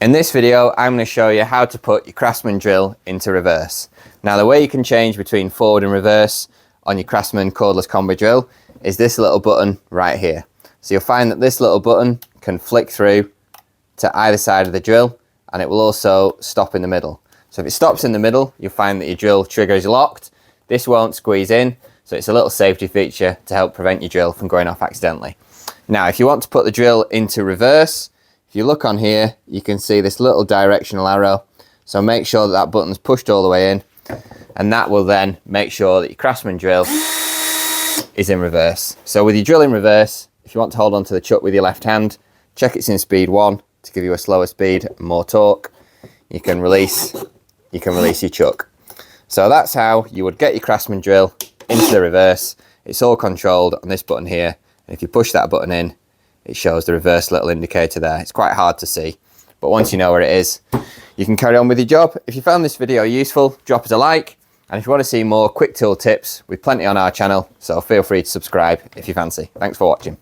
In this video, I'm going to show you how to put your Craftsman drill into reverse. Now the way you can change between forward and reverse on your Craftsman cordless combi drill is this little button right here. So you'll find that this little button can flick through to either side of the drill, and it will also stop in the middle. So if it stops in the middle, you'll find that your drill trigger is locked. This won't squeeze in, so it's a little safety feature to help prevent your drill from going off accidentally. Now if you want to put the drill into reverse, if you look on here, you can see this little directional arrow. So make sure that that button's pushed all the way in, and that will then make sure that your Craftsman drill is in reverse. So with your drill in reverse, if you want to hold on to the chuck with your left hand, check it's in speed 1 to give you a slower speed and more torque. You can release your chuck. So that's how you would get your Craftsman drill into the reverse. It's all controlled on this button here, and if you push that button in, it shows the reverse little indicator there. It's quite hard to see, but once you know where it is, you can carry on with your job. If you found this video useful, drop us a like, and if you want to see more quick tool tips, we've plenty on our channel, so feel free to subscribe if you fancy. Thanks for watching.